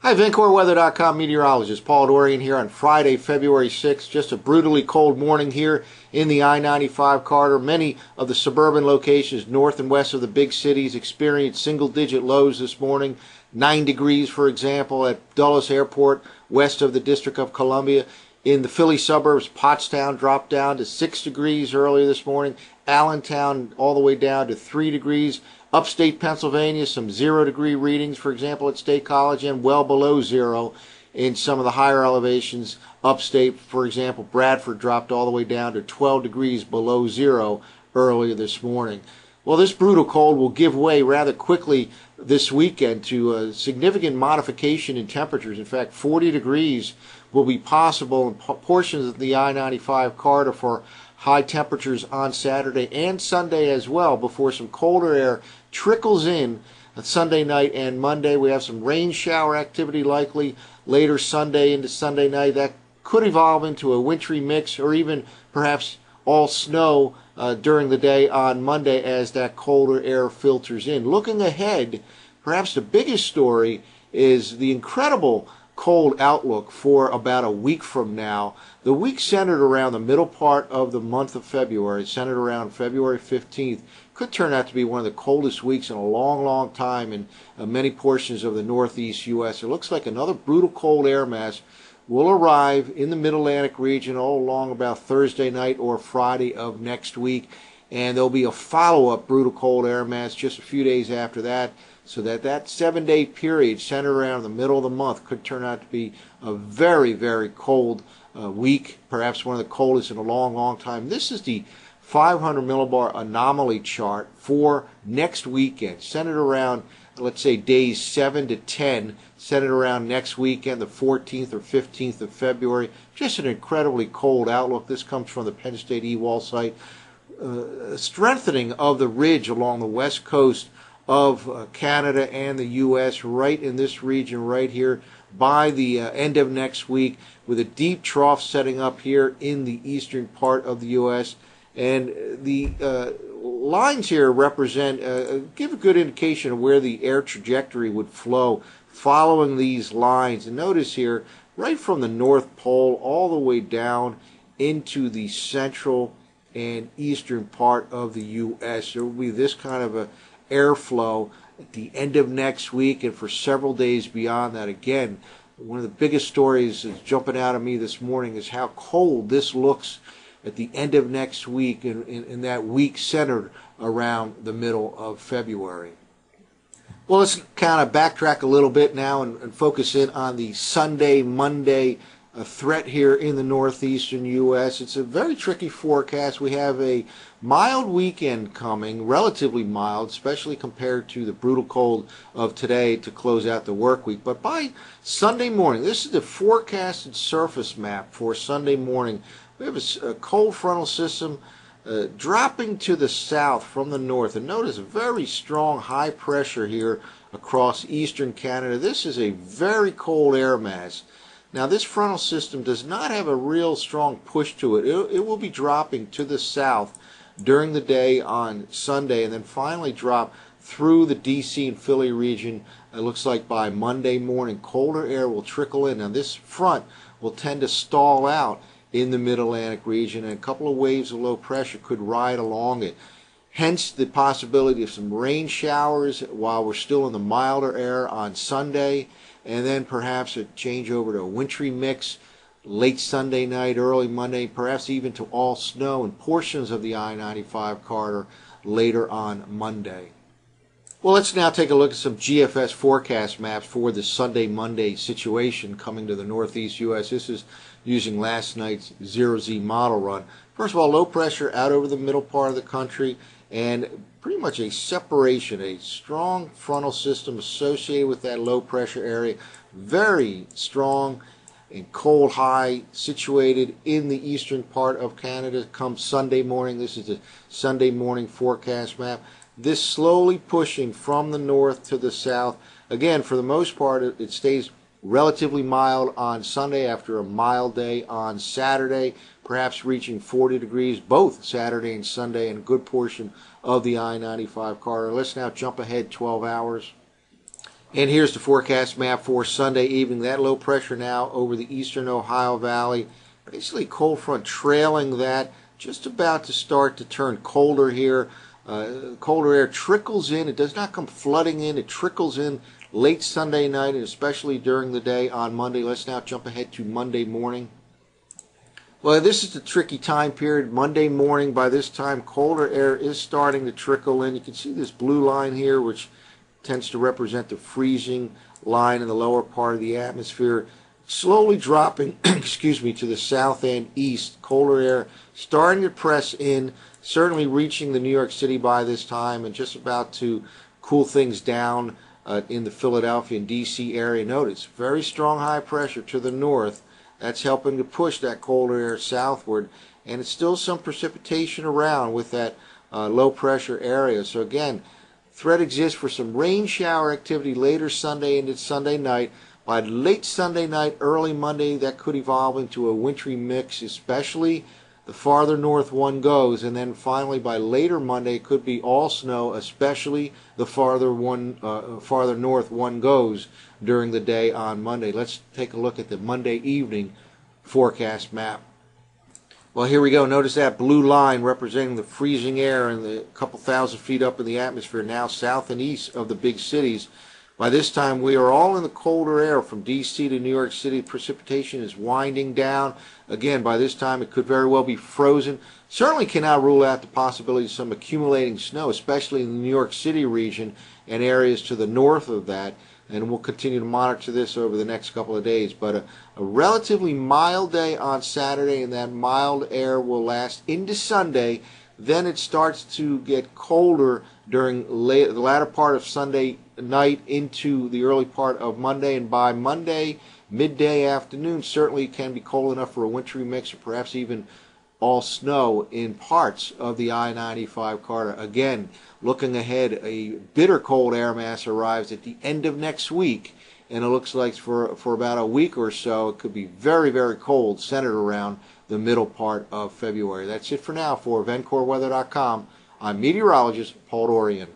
Hi, VencoreWeather.com meteorologist Paul Dorian here on Friday, February 6th. Just a brutally cold morning here in the I-95 corridor. Many of the suburban locations north and west of the big cities experienced single-digit lows this morning. 9 degrees, for example, at Dulles Airport, west of the District of Columbia. In the Philly suburbs, Pottstown dropped down to 6 degrees earlier this morning. Allentown all the way down to 3 degrees. Upstate Pennsylvania, some 0-degree readings, for example, at State College, and well below zero in some of the higher elevations. Upstate, for example, Bradford dropped all the way down to 12 degrees below zero earlier this morning. Well, this brutal cold will give way rather quickly this weekend to a significant modification in temperatures. In fact, 40 degrees will be possible in portions of the I-95 corridor for high temperatures on Saturday and Sunday as well, before some colder air trickles in Sunday night and Monday. We have some rain shower activity likely later Sunday into Sunday night. That could evolve into a wintry mix or even perhaps all snow during the day on Monday as that colder air filters in. Looking ahead, perhaps the biggest story is the incredible cold outlook for about a week from now. The week centered around the middle part of the month of February, centered around February 15th, could turn out to be one of the coldest weeks in a long, long time in many portions of the northeast U.S. It looks like another brutal cold air mass will arrive in the mid-Atlantic region all along about Thursday night or Friday of next week, and there'll be a follow-up brutal cold air mass just a few days after that, so that 7-day period centered around the middle of the month could turn out to be a very, very cold week, perhaps one of the coldest in a long, long time. This is the 500 millibar anomaly chart for next weekend, centered around, let's say, days 7 to 10, centered around next weekend, the 14th or 15th of February. Just an incredibly cold outlook. This comes from the Penn State eWall site. Strengthening of the ridge along the west coast of Canada and the U.S. right in this region right here by the end of next week, with a deep trough setting up here in the eastern part of the U.S. And the lines here represent, give a good indication of where the air trajectory would flow following these lines. And notice here, right from the North Pole all the way down into the central and eastern part of the U.S. There will be this kind of a airflow at the end of next week and for several days beyond that. Again, one of the biggest stories that's jumping out at me this morning is how cold this looks at the end of next week, in that week centered around the middle of February. Well, let's kind of backtrack a little bit now and focus in on the Sunday, Monday threat here in the northeastern U.S. It's a very tricky forecast. We have a mild weekend coming, relatively mild, especially compared to the brutal cold of today to close out the work week. But by Sunday morning, this is the forecasted surface map for Sunday morning. We have a cold frontal system dropping to the south from the north. And notice very strong high pressure here across eastern Canada. This is a very cold air mass. Now, this frontal system does not have a real strong push to it. It will be dropping to the south during the day on Sunday and then finally drop through the D.C. and Philly region. It looks like by Monday morning, colder air will trickle in. Now, this front will tend to stall out in the mid-Atlantic region, and a couple of waves of low pressure could ride along it. Hence the possibility of some rain showers while we're still in the milder air on Sunday, and then perhaps a change over to a wintry mix late Sunday night, early Monday, perhaps even to all snow in portions of the I-95 corridor later on Monday. Well, let's now take a look at some GFS forecast maps for the Sunday-Monday situation coming to the northeast U.S. This is using last night's 0Z model run. First of all, low pressure out over the middle part of the country, and pretty much a separation, a strong frontal system associated with that low pressure area. Very strong and cold high situated in the eastern part of Canada come Sunday morning. This is the Sunday morning forecast map. This slowly pushing from the north to the south. Again, for the most part, it stays relatively mild on Sunday after a mild day on Saturday, perhaps reaching 40 degrees both Saturday and Sunday in a good portion of the I-95 corridor. Let's now jump ahead 12 hours. And here's the forecast map for Sunday evening. That low pressure now over the eastern Ohio Valley. Basically cold front trailing that. Just about to start to turn colder here. Colder air trickles in. It does not come flooding in. It trickles in late Sunday night and especially during the day on Monday. Let's now jump ahead to Monday morning. Well, this is the tricky time period. Monday morning, by this time, colder air is starting to trickle in. You can see this blue line here, which tends to represent the freezing line in the lower part of the atmosphere, slowly dropping excuse me, to the south and east. Colder air starting to press in, certainly reaching the New York City by this time and just about to cool things down in the Philadelphia and D.C. area. Notice very strong high pressure to the north. That's helping to push that colder air southward, and it's still some precipitation around with that low pressure area. So again, threat exists for some rain shower activity later Sunday into Sunday night. By late Sunday night, early Monday, that could evolve into a wintry mix, especially the farther north one goes. And then finally, by later Monday, it could be all snow, especially the farther north one goes during the day on Monday. Let's take a look at the Monday evening forecast map. Well, here we go. Notice that blue line representing the freezing air and the couple thousand feet up in the atmosphere now south and east of the big cities. By this time, we are all in the colder air from D.C. to New York City. Precipitation is winding down. Again, by this time, it could very well be frozen. Certainly cannot rule out the possibility of some accumulating snow, especially in the New York City region and areas to the north of that. And we'll continue to monitor this over the next couple of days. But a relatively mild day on Saturday, and that mild air will last into Sunday. Then it starts to get colder during the latter part of Sunday night into the early part of Monday. And by Monday, midday afternoon, certainly can be cold enough for a wintry mix or perhaps even all snow in parts of the I-95 corridor. Again, looking ahead, a bitter cold air mass arrives at the end of next week, and it looks like for about a week or so it could be very, very cold, centered around the middle part of February. That's it for now. For VencoreWeather.com, I'm meteorologist Paul Dorian.